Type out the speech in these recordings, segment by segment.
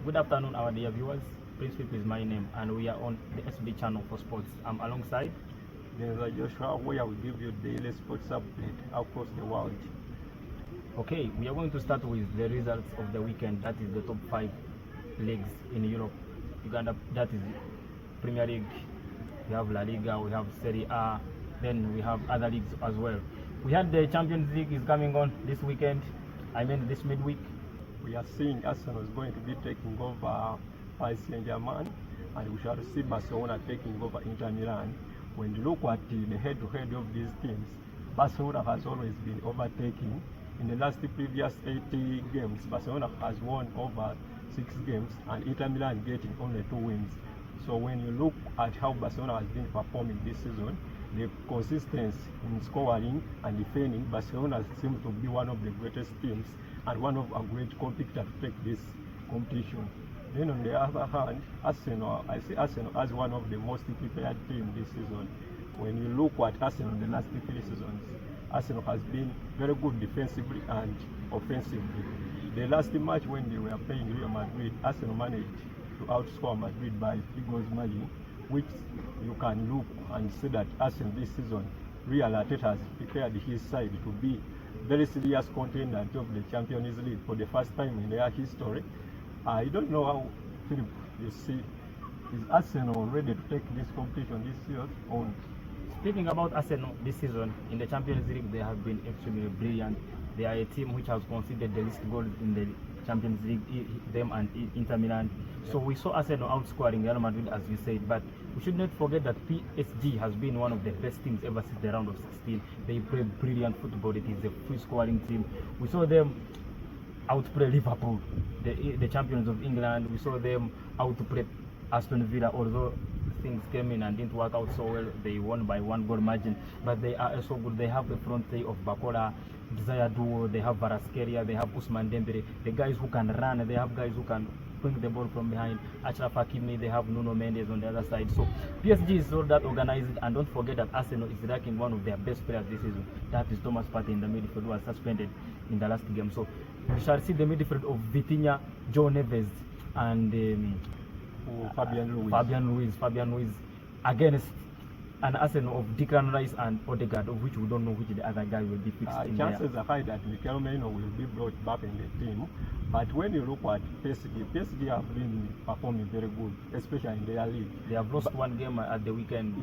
Good afternoon, our dear viewers. Prince Phillip is my name, and we are on the SB channel for sports. I'm alongside Genza Joshua, where we give you daily sports update across the world. Okay, we are going to start with the results of the weekend. That is the top 5 leagues in Europe. Uganda, that is Premier League. We have La Liga, we have Serie A, then we have other leagues as well. We had the Champions League is coming on this weekend. I mean this midweek. We are seeing Arsenal is going to be taking over Paris Saint-Germain, and we shall see Barcelona taking over Inter Milan. When you look at the head-to-head of these teams, Barcelona has always been overtaking. In the last previous 80 games, Barcelona has won over 6 games, and Inter Milan getting only 2 wins. So when you look at how Barcelona has been performing this season, the consistency in scoring and defending, Barcelona seems to be one of the greatest teams and one of a great competitor to take this competition. Then on the other hand, Arsenal, I see Arsenal as one of the most prepared teams this season. When you look at Arsenal in the last 3 seasons, Arsenal has been very good defensively and offensively. The last match when they were playing Real Madrid, Arsenal managed to outscore Madrid by 3 goals margin, which you can look and see that Arsenal this season, Real Arteta has prepared his side to be very serious contender of the Champions League for the first time in their history. I don't know how, Phillip, you see, is Arsenal ready to take this competition this year on? Speaking about Arsenal this season, in the Champions League, they have been extremely brilliant. They are a team which has conceded the least goals in the Champions League, them and Inter Milan. So we saw Arsenal outscoring Real Madrid, as you said, but we should not forget that PSG has been one of the best teams ever since the round of 16. They play brilliant football. It is a free scoring team. We saw them outplay Liverpool, the champions of England. We saw them outplay Aston Villa, although things came in and didn't work out so well. They won by 1 goal margin, but they are also good. They have the front three of Bakola, Desire Duo, they have Varaskelia, they have Ousmane Dembele, the guys who can run, they have guys who can bring the ball from behind. Achraf Hakimi, they have Nuno Mendes on the other side. So PSG is all that organized, and don't forget that Arsenal is lacking one of their best players this season. That is Thomas Partey in the midfield, who was suspended in the last game. So we shall see the midfield of Vitinha, Joe Neves, and Fabian Ruiz against an Arsenal of Declan Rice and Odegaard, of which we don't know which the other guy will be fixed in there. Chances are high that Mikel Merino will be brought back in the team, but when you look at PSG have been performing very good, especially in their league. They have lost 1 game at the weekend.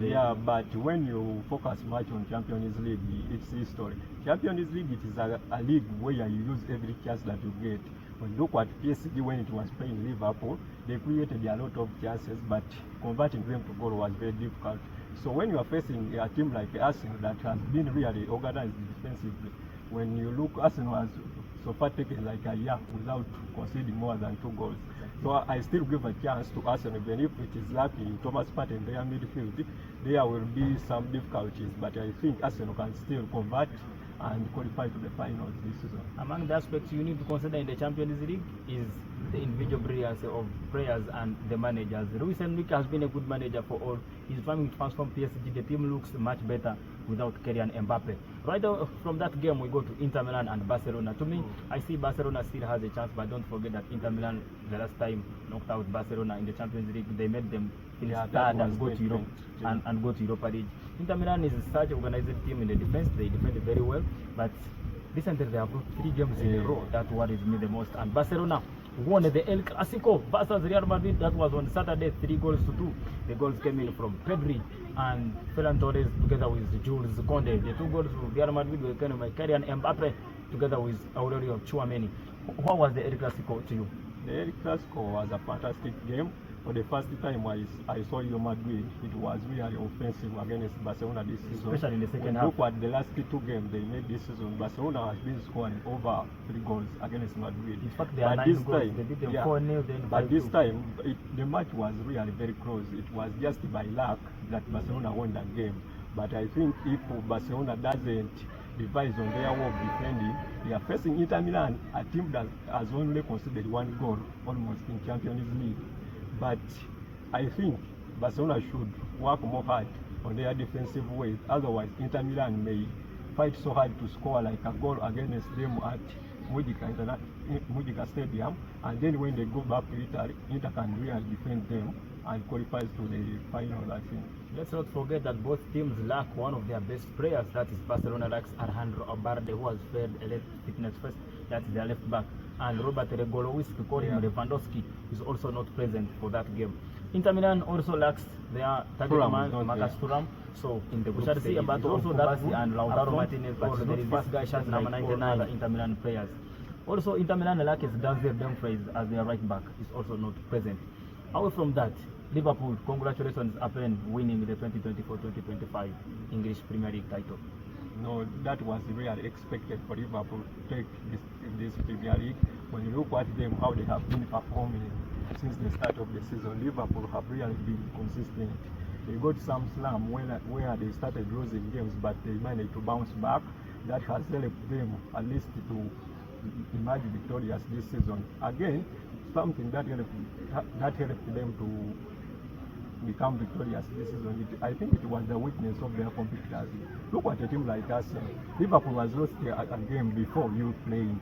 But when you focus much on Champions League, it's history. Champions League, it is a league where you use every chance that you get. When you look at PSG when it was playing Liverpool, they created a lot of chances, but converting them to goal was very difficult. So when you are facing a team like Arsenal that has been really organized defensively, when you look, Arsenal has so far taken like a year without conceding more than 2 goals. So I still give a chance to Arsenal, even if it is lucky Thomas Partey in their midfield, there will be some difficulties, but I think Arsenal can still convert and qualify to the finals this season. Among the aspects you need to consider in the Champions League is the individual brilliance of players and the managers. Luis Enrique has been a good manager for all. He's trying to transform PSG. The team looks much better without Kylian Mbappe. Right from that game, we go to Inter Milan and Barcelona. To me, I see Barcelona still has a chance, but don't forget that Inter Milan, the last time, knocked out Barcelona in the Champions League. They made them finish third and go to Europe and go to Europa League. Inter Milan is such an organized team in the defense. They defend very well, but recently they have lost 3 games in a row. That worries me the most. And Barcelona won the El Clasico versus Real Madrid. That was on Saturday, 3 goals to 2. The goals came in from Pedri and Ferran Torres together with Jules Koundé. The 2 goals for Real Madrid were came by Kylian Mbappe together with Aurelio Tchouameni. What was the El Clasico to you? The El Clasico was a fantastic game. For the first time I saw Real Madrid, it was really offensive against Barcelona this season. Especially in the second half. Look at the last 2 games they made this season. Barcelona has been scoring over 3 goals against Madrid. In fact, they are 9 goals. They beat them 4-0, then 5-2. But this time, the match was really very close. It was just by luck that Barcelona won that game. But I think if Barcelona doesn't devise on their way of defending, they are facing Inter Milan, a team that has only conceded 1 goal almost in Champions League. But I think Barcelona should work more hard on their defensive ways. Otherwise, Inter Milan may fight so hard to score like a goal against them at Mujika Stadium, and then when they go back to Italy, Inter can really defend them and qualifies to the final, I think. Let's not forget that both teams lack one of their best players, that is Barcelona lacks Alejandro Abarde, who has failed fitness first, that's their left back, and Robert Regolowiski, called him Lewandowski, is also not present for that game. Inter Milan also lacks their target man, Marcus Thuram. So we shall see about also Davi and Lautaro Martinez, but there is this guy shot number 99, the Inter Milan players. Also, Inter Milan lacks Denzel Dumfries as their right back, is also not present. Away from that, Liverpool, congratulations upon winning the 2024-2025 English Premier League title. No, that was really expected for Liverpool to take this Premier League. When you look at them, how they have been performing since the start of the season, Liverpool have really been consistent. They got some slump where they started losing games, but they managed to bounce back. That has helped them at least to emerge victorious this season. Again, something that helped them to become victorious this season. I think it was the weakness of their competitors. Look at a team like Arsenal. Liverpool was lost a game before you playing.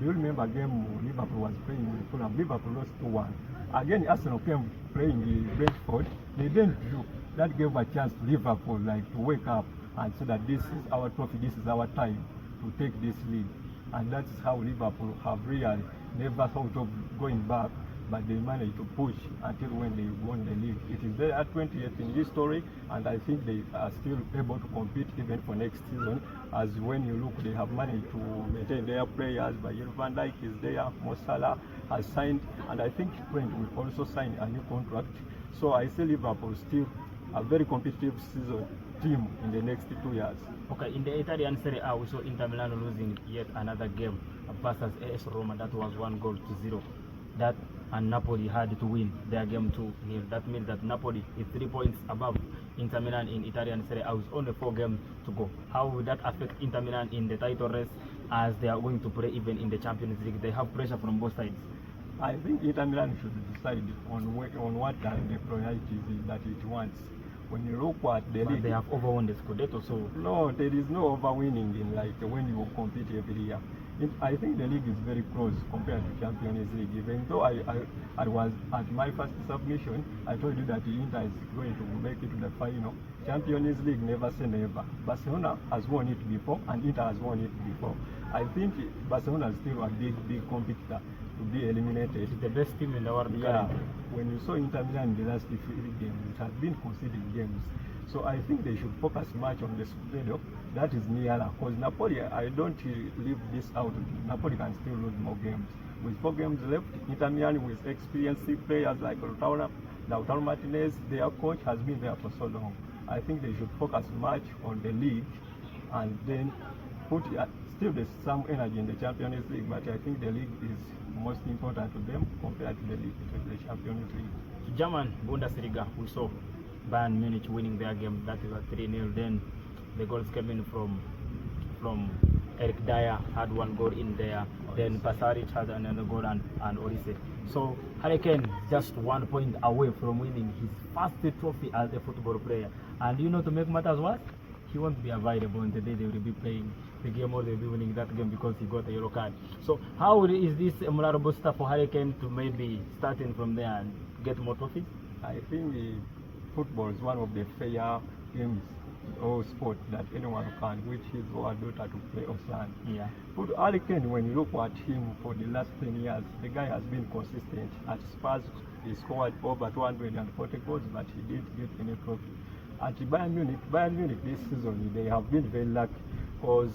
Do you remember a game Liverpool was playing with Fulham? Liverpool lost 2-1. Again, Arsenal came playing in Brentford. They didn't do. That gave a chance to Liverpool to wake up and say that this is our trophy, this is our time to take this league. And that's how Liverpool have really never thought of going back, but they managed to push until when they won the league. It is their 20th in history, and I think they are still able to compete even for next season, as when you look, they have managed to maintain their players. Virgil van Dijk is there, Mo Salah has signed, and I think Trent will also sign a new contract. So I see Liverpool still a very competitive season team in the next 2 years. Okay, in the Italian Serie A, we saw Inter Milan losing yet another game versus AS Roma. That was 1-0. That and Napoli had to win their game 2-0. That means that Napoli is 3 points above Inter Milan in Italian Serie A with only 4 games to go. How will that affect Inter Milan in the title race as they are going to play even in the Champions League? They have pressure from both sides. I think Inter Milan should decide on what the priorities is that it wants. When you look at the league, they have overwon the Scudetto, so no, there is no overwinning in when you compete every year. I think the league is very close compared to Champions League. Even though I was at my first submission, I told you that the Inter is going to make it to the final. Champions League, never say never. Barcelona has won it before, and Inter has won it before. I think Barcelona is still a big competitor to be eliminated. It's the best team in the world. Yeah. When you saw Inter Milan in the last 3 games, it has been conceding games. So I think they should focus much on the Scudetto. That is nearer. Because Napoli, I don't leave this out. Napoli can still lose more games. With 4 games left, Inter Milan with experienced players like Lautaro Martinez, their coach has been there for so long. I think they should focus much on the league and then put still there's some energy in the Champions League, but I think the league is most important to them compared to the Champions League. German Bundesliga, we saw Bayern Munich winning their game. That is a 3-0. Then the goals came in from Eric Dyer had 1 goal in there. Then Pasaric had another goal and Olise. So Hurricane just 1 point away from winning his first trophy as a football player. And to make matters worse, he won't be available on the day they will be playing the game, or they'll be winning that game because he got a yellow card. So how is this a moral booster for Hurricane to maybe starting from there and get more trophies? I think football is one of the fair games or sport that anyone can, which his or her daughter to play or son. Yeah. But Hurricane, when you look at him for the last 10 years, the guy has been consistent. At Spurs, he scored over 240 goals, but he didn't get any trophy. At Bayern Munich this season, they have been very lucky because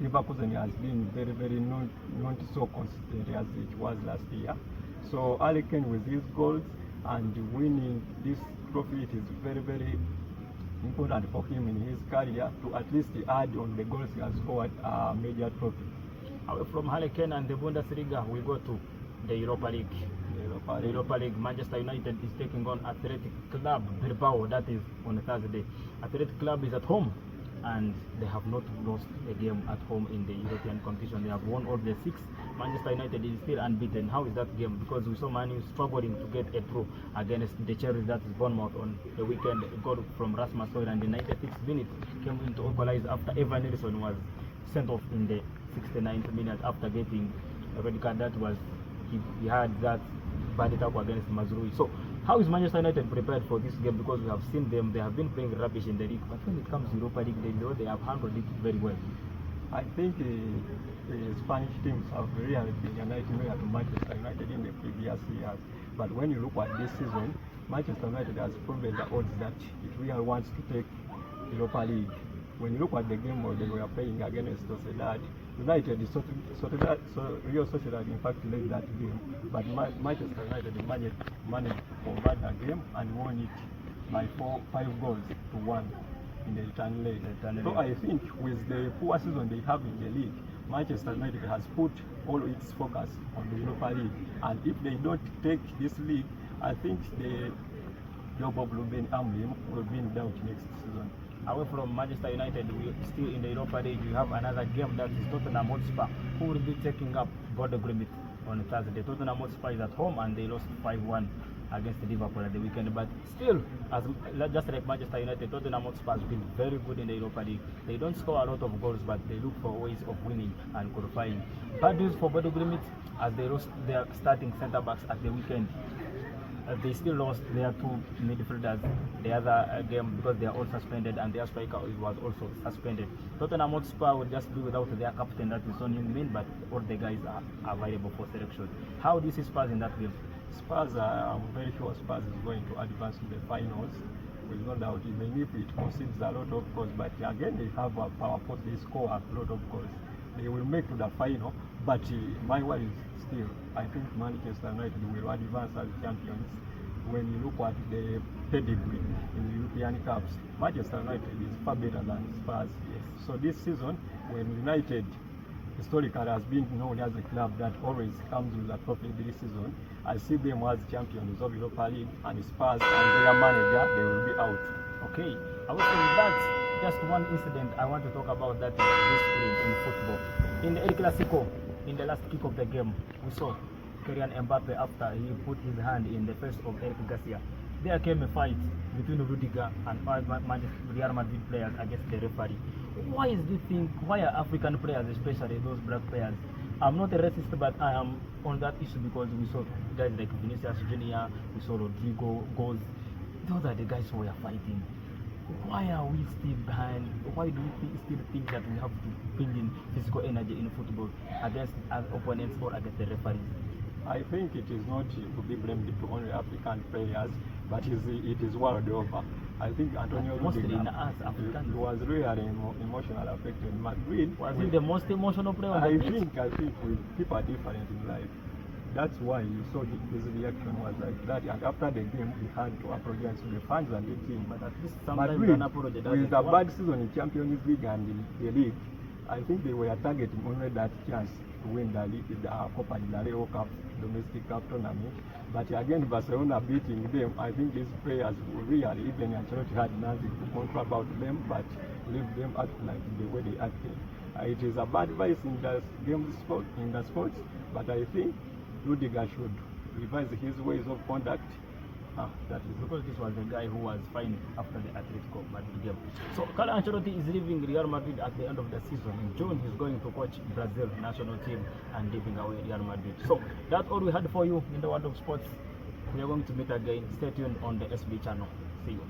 Leverkusen has been very not so consistent as it was last year. So Hurricane with his goals and winning this trophy, it is very important for him in his career to at least add on the goals he has scored a major trophy. From Hurricane and the Bundesliga, we go to the Europa League. The Europa League, Manchester United is taking on Athletic Club Bilbao. That is on a Thursday. Athletic Club is at home and they have not lost a game at home in the European competition. They have won all the 6. Manchester United is still unbeaten. How is that game? Because we saw Man U struggling to get a draw against the Cherries, that is Bournemouth, on the weekend. A goal from Rasmus Højlund in the 96th minute came in to equalize after Evan Nilsson was sent off in the 69th minute after getting a red card. That was he had that bad attack against Mazrui. So how is Manchester United prepared for this game? Because we have seen them, they have been playing rubbish in the league, but when it comes to Europa League, they have handled it very well. I think the Spanish teams have really been a nightmare to Manchester United in the previous years. But when you look at this season, Manchester United has proven the odds that it really wants to take Europa League. When you look at the game where they were playing against Sociedad, United, Real Sociedad in fact led that game, but Manchester United managed to convert the game and won it by 5 goals to 1 in the return leg. So I think with the poor season they have in the league, Manchester United has put all its focus on the Europa League, and if they don't take this league, I think the job of Ruben Amorim will be in doubt next season. Away from Manchester United, we still in the Europa League. We have another game, that is Tottenham Hotspur, who will be taking up Bodo Glimt on Thursday. Tottenham Hotspur is at home and they lost 5-1 against Liverpool at the weekend. But still, just like Manchester United, Tottenham Hotspur has been very good in the Europa League. They don't score a lot of goals, but they look for ways of winning and qualifying. Bad news for Bodo Glimt, as they lost their starting centre backs at the weekend. They still lost their 2 midfielders the other game because they are all suspended, and their striker was also suspended. Tottenham Hotspur will just be without their captain, that is Son Heung-min, but all the guys are available for selection. How do you see Spurs in that game? Spurs, I'm very sure Spurs is going to advance to the finals with no doubt, even if it concedes a lot of goals. But again, they have a power force, they score a lot of goals. They will make to the final, but my worry is still, I think Manchester United will advance as champions. When you look at the pedigree in the European Cups, Manchester United is far better than Spurs. Yes. So this season, when United historically has been known as a club that always comes with a trophy this season, I see them as champions of Europa League, and Spurs and their manager, they will be out. Okay, I was saying that just one incident I want to talk about, that is this in football. In the El Clasico, in the last kick of the game, we saw Kylian Mbappe after he put his hand in the face of Eric Garcia. There came a fight between Rudiger and Real Madrid players against the referee. Why is this thing? Why are African players, especially those black players? I'm not a racist, but I am on that issue because we saw guys like Vinicius Junior, we saw Rodrigo Goes. Those are the guys who are fighting. Why are we still behind? Why do we still think that we have to bring in physical energy in football against our opponents or against the referees? I think it is not to be blamed to only African players, but it is world over. I think Antonio Rudiger was really emotional affected. Madrid was he the most emotional player? I think people are different in life. That's why you saw his reaction was like that. And after the game, he had to apologize to the fans and the team. But at least Madrid, with a bad season in Champions League and in the league, I think they were targeting only that chance to win the league, the Copa del Rey Cup, domestic cup tournament. But again, Barcelona beating them, I think these players really, even Ancelotti had nothing to control about them, but leave them act like the way they acted. It is a bad vice in the sports, but I think Rudiger should revise his ways of conduct. That is because this was the guy who was fined after the Atletico Madrid game. So Carlo Ancelotti is leaving Real Madrid at the end of the season. In June, he's going to coach Brazil national team and giving away Real Madrid. So that's all we had for you in the world of sports. We are going to meet again. Stay tuned on the SB channel. See you.